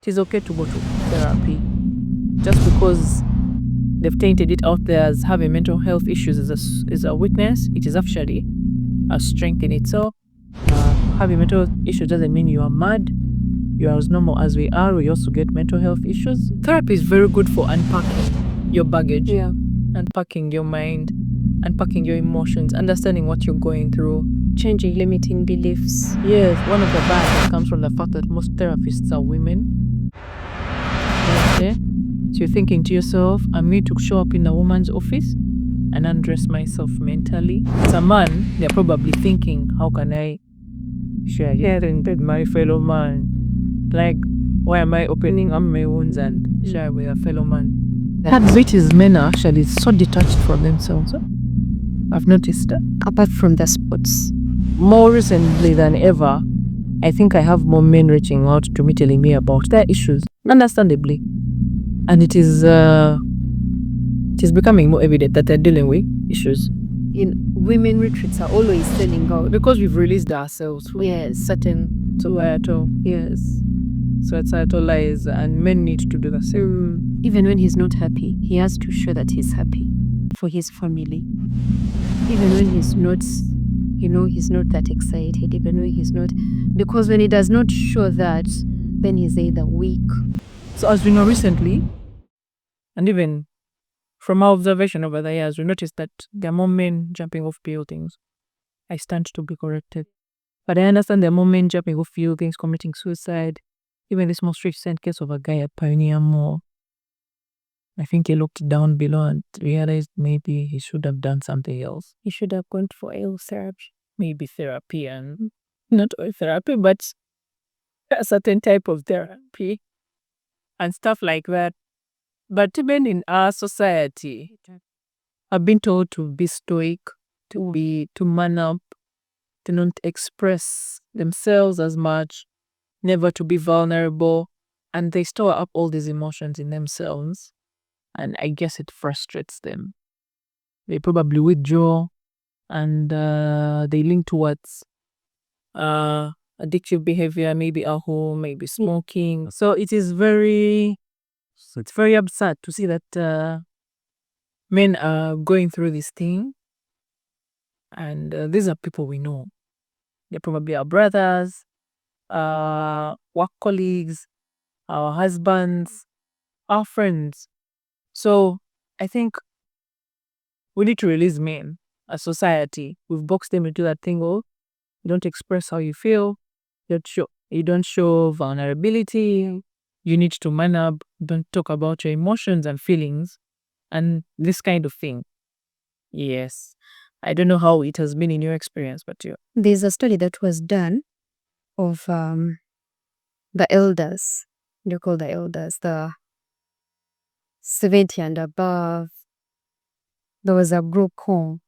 it is okay to go to therapy. Just because they've tainted it out there as having mental health issues is a weakness, it is actually a strength in itself. Having mental health issues doesn't mean you are mad. You are as normal as we are. We also get mental health issues. Therapy is very good for unpacking your baggage, unpacking your mind, unpacking your emotions, understanding what you're going through, changing limiting beliefs. Yes, one of the biases comes from the fact that most therapists are women. Okay? So you're thinking to yourself, I'm going to show up in a woman's office and undress myself mentally. As a man, they're probably thinking, how can I share caring with my fellow man? Like, why am I opening up my wounds and share with a fellow man? That bit is men are actually so detached from themselves. I've noticed that. Apart from the sports. More recently than ever, I think I have more men reaching out to me telling me about their issues, understandably. And it is becoming more evident that they're dealing with issues. In women retreats are always selling out. Because we've released ourselves. Yes. Certain societal. Yes. Societal lies, and men need to do the same. Even when he's not happy, he has to show that he's happy for his family. Even when he's not, he's not that excited, even when he's not, because when he does not show that, then he's either weak. So as we know recently, and even from our observation over the years, we noticed that there are more men jumping off buildings. I stand to be corrected. But I understand there are more men jumping off buildings, committing suicide. Even this most recent case of a guy at Pioneer Mall. I think he looked down below and realized maybe he should have done something else. He should have gone for oil therapy. Maybe therapy, and not oil therapy, but a certain type of therapy and stuff like that. But even in our society, I've been told to be stoic, to man up, to not express themselves as much, never to be vulnerable, and they store up all these emotions in themselves, and I guess it frustrates them. They probably withdraw, and they lean towards addictive behavior, maybe alcohol, maybe smoking. So it's very absurd to see that men are going through this thing, and these are people we know. They're probably our brothers, work colleagues, our husbands, our friends. So I think we need to release men as society. We've boxed them into that thing. Oh, you don't express how you feel. You don't show vulnerability. You need to man up. Don't talk about your emotions and feelings, and this kind of thing. Yes, I don't know how it has been in your experience, but you. There's a study that was done of the elders. They call the elders, the 70 and above. There was a group home,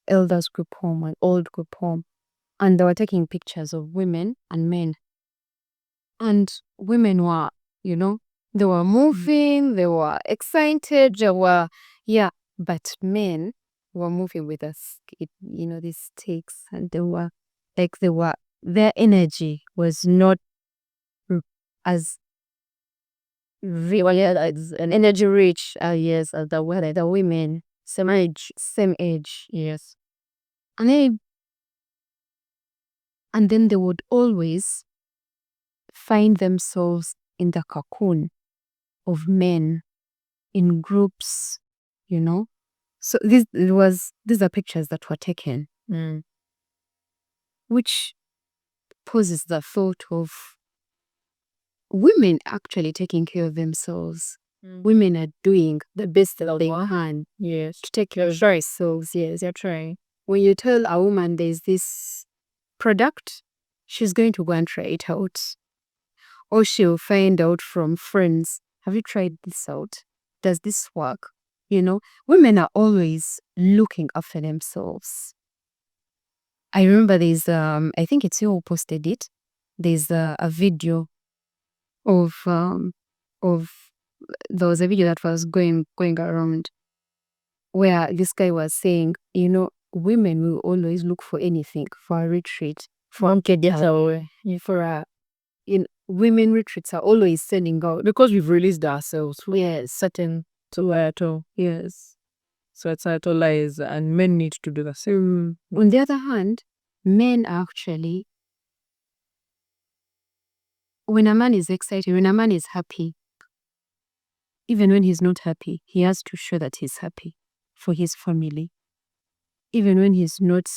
elders group home, an old group home, and they were taking pictures of women and men. And women were, they were moving, they were excited, but men were moving with these sticks, and their energy was not as an energy rich, as the women, same age, Yes. and then they would always find themselves in the cocoon of men in groups, So these are pictures that were taken, which poses the thought of women actually taking care of themselves. Women are doing the best that they can, Yes, to take care of themselves. Yes, they're trying. When you tell a woman there's this product, she's going to go and try it out. Or she'll find out from friends, have you tried this out? Does this work? Women are always looking after themselves. I remember there's, I think it's you who posted it. There's a video of, there was a video that was going around where this guy was saying, women will always look for anything, for a retreat, for a women retreats are always sending out. Because we've released ourselves. Yes. Certain societal. Yes. Societal lies, and men need to do the same. On the other hand, men actually, when a man is excited, when a man is happy, even when he's not happy, he has to show that he's happy for his family. Even when he's not,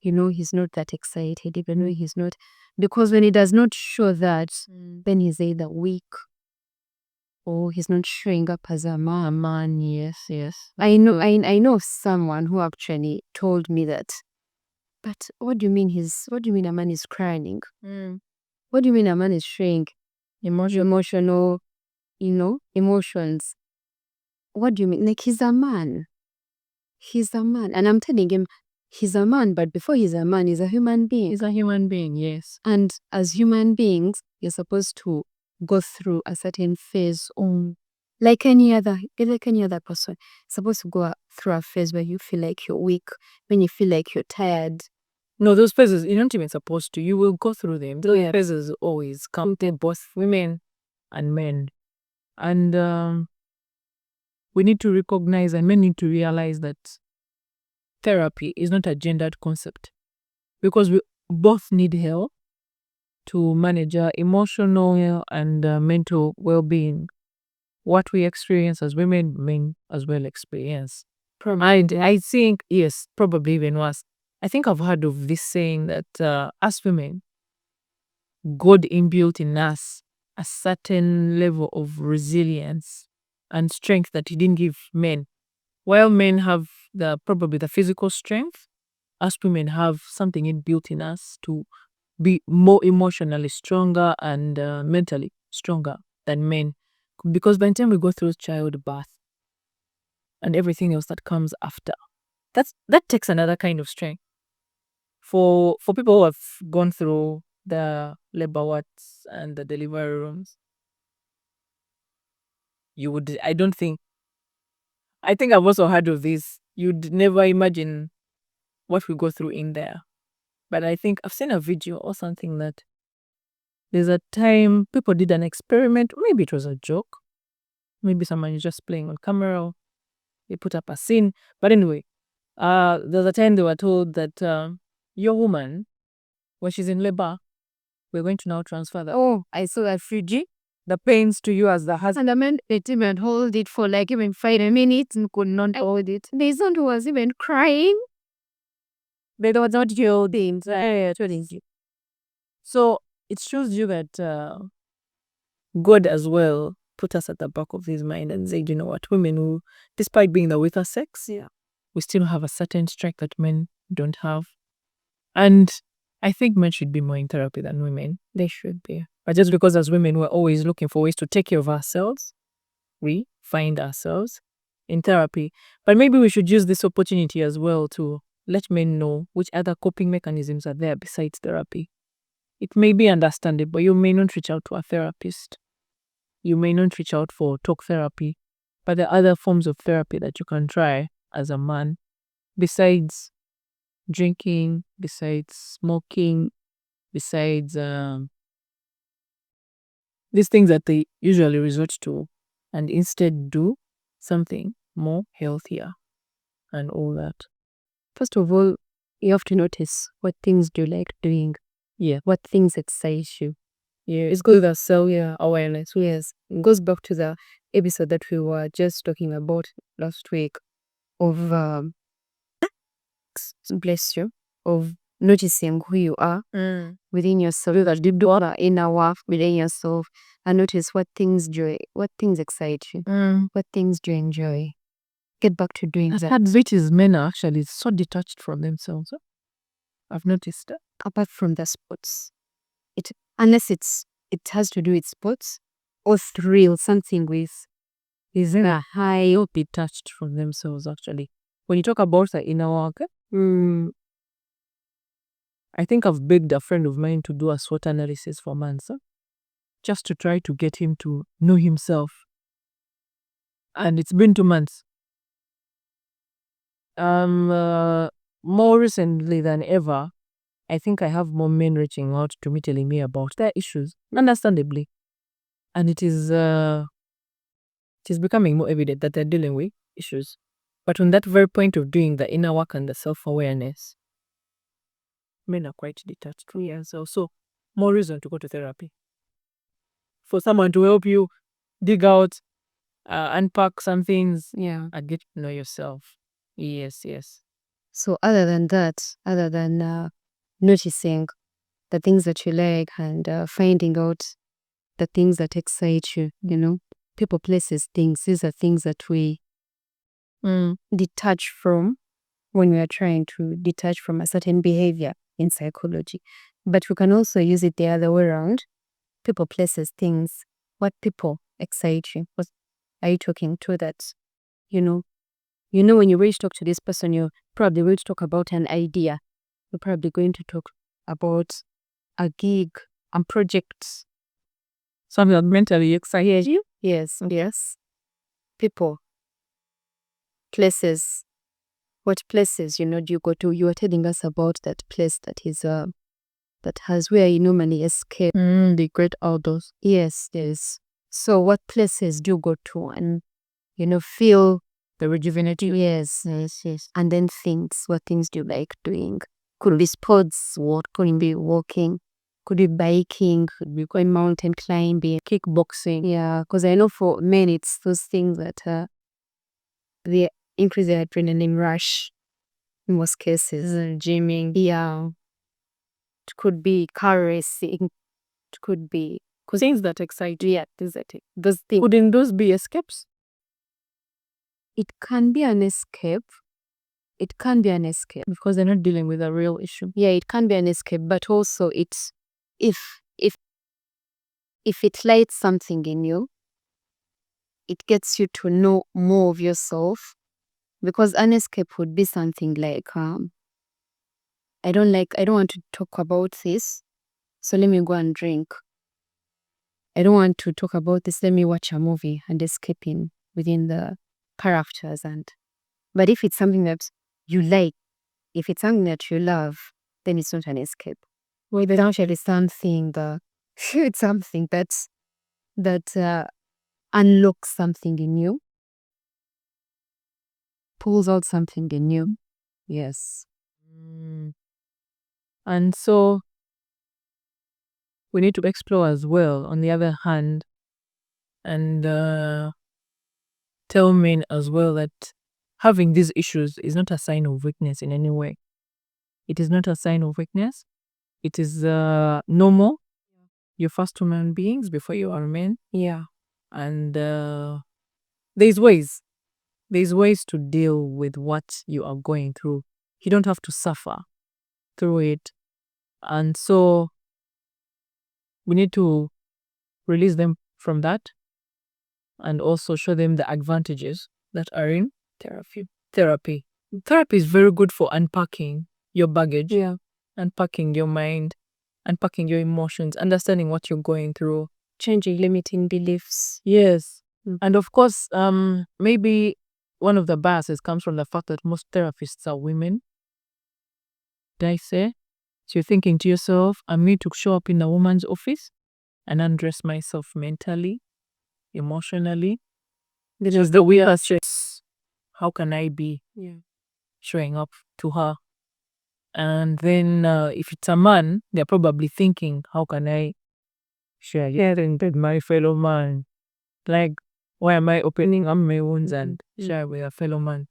he's not that excited, even when he's not, because when he does not show that, then he's either weak or he's not showing up as a man. Yes. I know someone who actually told me that. But what do you mean a man is crying? What do you mean a man is showing emotional, emotions? What do you mean? Like, he's a man. He's a man. And I'm telling him, he's a man, but before he's a man, he's a human being. He's a human being, yes. And as human beings, you're supposed to go through a certain phase like any other person. Supposed to go through a phase where you feel like you're weak, when you feel like you're tired. No, those phases, you're not even supposed to. You will go through them. Those phases always come to both women and men. And we need to recognize, and men need to realize, that therapy is not a gendered concept. Because we both need help to manage our emotional and mental well-being. What we experience as women, men as well experience. I think, yes, probably even worse. I think I've heard of this saying that as women, God inbuilt in us a certain level of resilience and strength that He didn't give men. While men have probably the physical strength, us women have something inbuilt in us to be more emotionally stronger and mentally stronger than men. Because by the time we go through childbirth and everything else that comes after, that takes another kind of strength. For people who have gone through the labor wards and the delivery rooms, I think I've also heard of this. You'd never imagine what we go through in there. But I think I've seen a video or something that there's a time people did an experiment. Maybe it was a joke. Maybe someone is just playing on camera. They put up a scene. But anyway, there's a time they were told that your woman, when she's in labor, we're going to now transfer I saw that Fuji. the pains to you as the husband. And the man didn't even hold it for like even 5 minutes and could not hold it. The son was even crying. They were not holding. So it shows you that God as well put us at the back of His mind and said, you know what, women who, despite being the weaker sex, we still have a certain strength that men don't have. And I think men should be more in therapy than women. They should be. But just because as women we're always looking for ways to take care of ourselves, we find ourselves in therapy. But maybe we should use this opportunity as well to let men know which other coping mechanisms are there besides therapy. It may be understandable. You may not reach out to a therapist. You may not reach out for talk therapy. But there are other forms of therapy that you can try as a man besides drinking, besides smoking, besides these things that they usually resort to, and instead do something more healthier and all that. First of all, you have to notice what things do you like doing. Yeah. What things excite you. Yeah, it's good that self-awareness. Yes. It goes back to the episode that we were just talking about last week of bless you, of noticing who you are within yourself. Do that deep down. Inner work within yourself, and notice what things excite you, what things do you enjoy. Get back to doing that. British men are actually so detached from themselves. I've noticed that. Apart from the sports, unless it has to do with sports or thrill, something with Is in a high or detached from themselves actually. When you talk about the inner work, I think I've begged a friend of mine to do a SWOT analysis for months, just to try to get him to know himself. And it's been 2 months. More recently than ever, I think I have more men reaching out to me telling me about their issues, understandably. And it is becoming more evident that they're dealing with issues. But on that very point of doing the inner work and the self-awareness, men are quite detached. Yeah, so more reason to go to therapy. For someone to help you dig out, unpack some things, Yeah. and get to know yourself. Yes. So other than that, other than noticing the things that you like and finding out the things that excite you, people, places, things, these are things that we detach from when we are trying to detach from a certain behavior in psychology. But we can also use it the other way around. People, places, things. What people excite you? What are you talking to that, when you really talk to this person, you're probably going to talk about an idea. You're probably going to talk about a gig and projects. Something that mentally excites you? Yes. People, places. What places, do you go to? You were telling us about that place that is that has where you normally escape. The great outdoors. Yes. So what places do you go to and feel The rejuvenative. yes. And then things. What things do you like doing? Could be sports, what could be walking, could be biking, could be going mountain climbing, Kickboxing. yeah, because I know for men it's those things that they increase their adrenaline rush in most cases. Gymming. Yeah. It could be car racing. It could be Things that excite you. yeah, those things. Wouldn't those be escapes? It can be an escape. It can be an escape. Because they're not dealing with a real issue. Yeah, it can be an escape, but also it's if it lights something in you, it gets you to know more of yourself. Because an escape would be something like I don't want to talk about this, so let me go and drink. I don't want to talk about this, let me watch a movie and escaping within the characters. But if it's something that you like, if it's something that you love, then it's not an escape. Well, it's actually something it's something that unlocks something in you, pulls out something in you. Yes. And so we need to explore as well, on the other hand, and tell men as well that having these issues is not a sign of weakness in any way. It is not a sign of weakness. It is normal. You're first human beings before you are men. Yeah. And there's ways to deal with what you are going through. You don't have to suffer through it. And so we need to release them from that and also show them the advantages that are in therapy. Therapy is very good for unpacking your baggage, Yeah. unpacking your mind, unpacking your emotions, understanding what you're going through, Changing limiting beliefs. yes. And of course, maybe one of the biases comes from the fact that most therapists are women. Did I say? So you're thinking to yourself, I'm going to show up in a woman's office and undress myself mentally, emotionally. Because the way I stress, how can I be showing up to her? And then if it's a man, they're probably thinking, how can I share with my fellow man? Like, why am I opening up my wounds and share with a fellow man?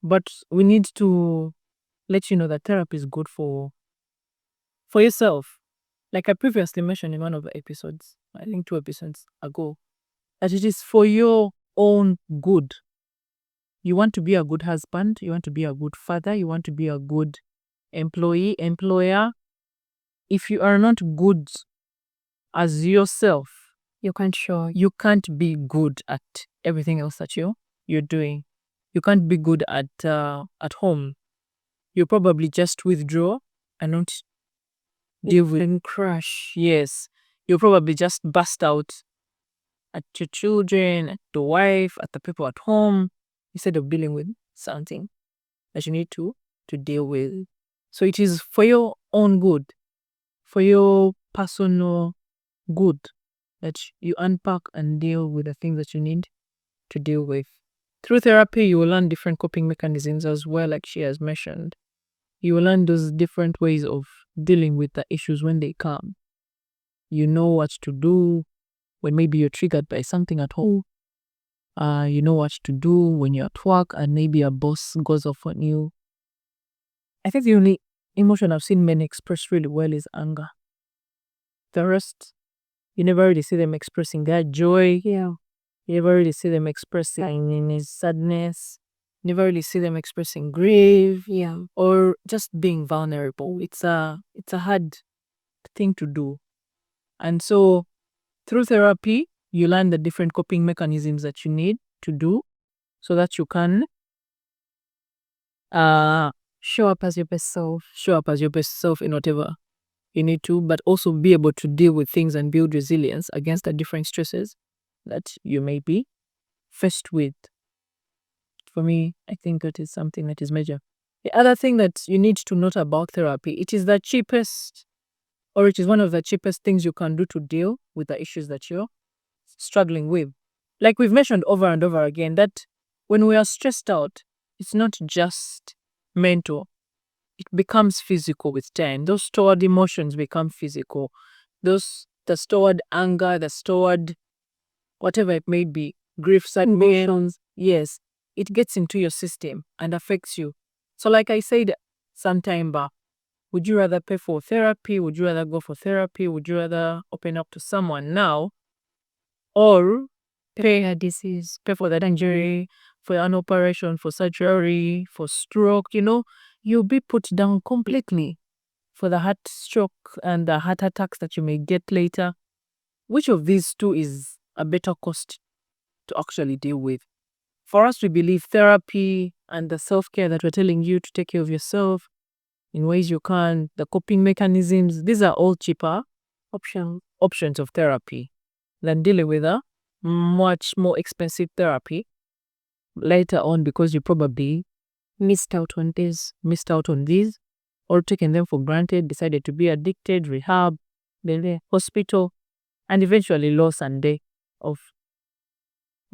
But we need to let you know that therapy is good for yourself. Like I previously mentioned in one of the episodes, I think 2 episodes ago, that it is for your own good. You want to be a good husband, you want to be a good father, you want to be a good employee, employer. If you are not good as yourself, You can't show. you can't be good at everything else that you're doing. You can't be good at home. You probably just withdraw and not deal with and crash. Yes. You'll probably just burst out at your children, at the wife, at the people at home, instead of dealing with something that you need to deal with. So it is for your own good, for your personal good, that you unpack and deal with the things that you need to deal with. Through therapy, you will learn different coping mechanisms as well, like she has mentioned. You will learn those different ways of dealing with the issues when they come. You know what to do when maybe you're triggered by something at home. You know what to do when you're at work and maybe a boss goes off on you. I think the only emotion I've seen men express really well is anger. The rest, you never really see them expressing their joy. Yeah. You never really see them expressing sadness. You never really see them expressing grief. Yeah. Or just being vulnerable. It's a hard thing to do. And so through therapy, you learn the different coping mechanisms that you need to do so that you can Show up as your best self. Show up as your best self in whatever you need to, but also be able to deal with things and build resilience against the different stresses that you may be faced with. For me, I think that is something that is major. The other thing that you need to note about therapy, it is the cheapest, or it is one of the cheapest things you can do to deal with the issues that you're struggling with. Like we've mentioned over and over again, that when we are stressed out, it's not just mental, it becomes physical with time. Those stored emotions become physical. The stored anger, the stored whatever it may be, grief, emotions, yes, it gets into your system and affects you. So like I said some time back, would you rather pay for therapy? Would you rather go for therapy? Would you rather open up to someone now? Or pay a disease, pay for that injury, for an operation, for surgery, for stroke, you'll be put down completely for the heart stroke and the heart attacks that you may get later. Which of these two is a better cost to actually deal with? For us, we believe therapy and the self-care that we're telling you to take care of yourself in ways you can, the coping mechanisms, these are all cheaper options of therapy than dealing with a much more expensive therapy later on, because you probably missed out on these, or taken them for granted, decided to be addicted, rehab, hospital, and eventually loss and death of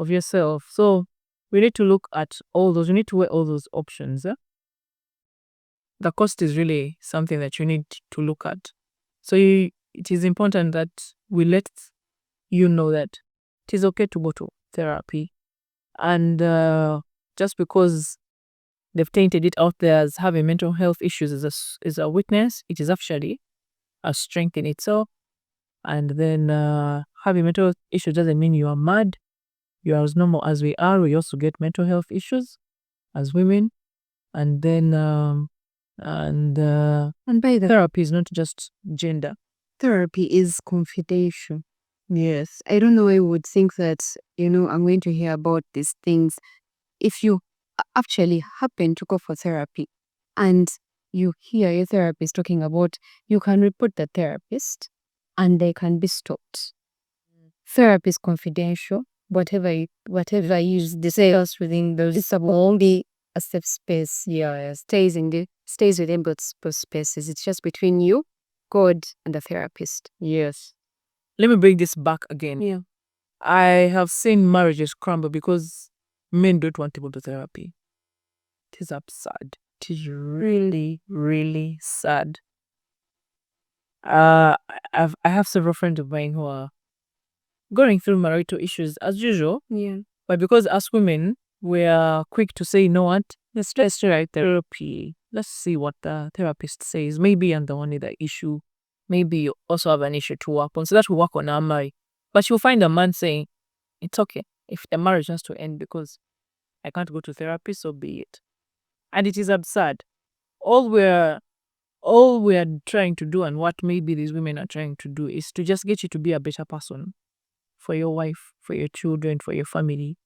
yourself. So we need to look at all those. We need to weigh all those options. The cost is really something that you need to look at. So it is important that we let you know that it is okay to go to therapy. And just because they've tainted it out there as having mental health issues is a weakness, it is actually a strength in itself. And then having mental health issues doesn't mean you are mad. You are as normal as we are. We also get mental health issues as women. And then and by the therapy is not just gender. Therapy is confidential. Yes. I don't know, I would think that, I'm going to hear about these things. If you actually happen to go for therapy and you hear your therapist talking about, you can report the therapist and they can be stopped. Therapy is confidential. Whatever you discuss within this will only be a safe space. Yeah, stays within both spaces. It's just between you, God, and the therapist. Yes. Let me bring this back again. Yeah. I have seen marriages crumble because men don't want to go to therapy. It is absurd. It is really, really sad. I have several friends of mine who are going through marital issues as usual. Yeah. But because as women, we are quick to say, you know what, let's try therapy. Let's see what the therapist says. Maybe I'm the one with the issue. Maybe you also have an issue to work on. So that will work on our marriage. But you'll find a man saying, it's okay if the marriage has to end because I can't go to therapy, so be it. And it is absurd. All we're trying to do, and what maybe these women are trying to do, is to just get you to be a better person for your wife, for your children, for your family,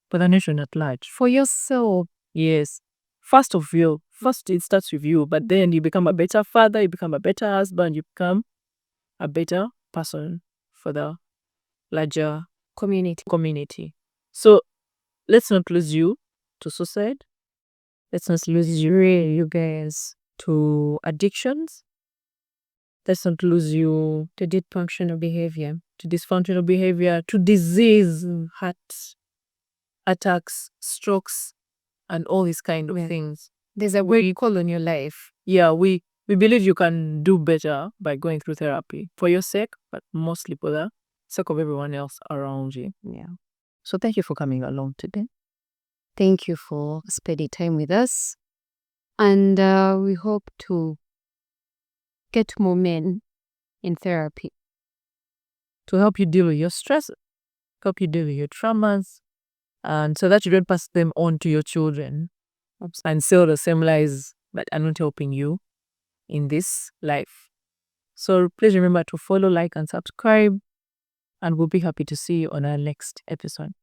for the nation at large. For yourself. Yes. First it starts with you, but then you become a better father, you become a better husband, you become a better person for the larger community. So let's not lose you to suicide. Let's not lose you guys to addictions. Let's not lose you To dysfunctional behavior. to dysfunctional behavior, to disease, heart attacks, strokes, and all these kind of things. There's a way you call on your life. Yeah, we believe you can do better by going through therapy for your sake, but mostly for the sake of everyone else around you. Yeah. So thank you for coming along today. Thank you for spending time with us. And we hope to get more men in therapy. To help you deal with your stress, help you deal with your traumas, and so that you don't pass them on to your children and sell the same lies that are not helping you in this life. So please remember to follow, like, and subscribe, and we'll be happy to see you on our next episode.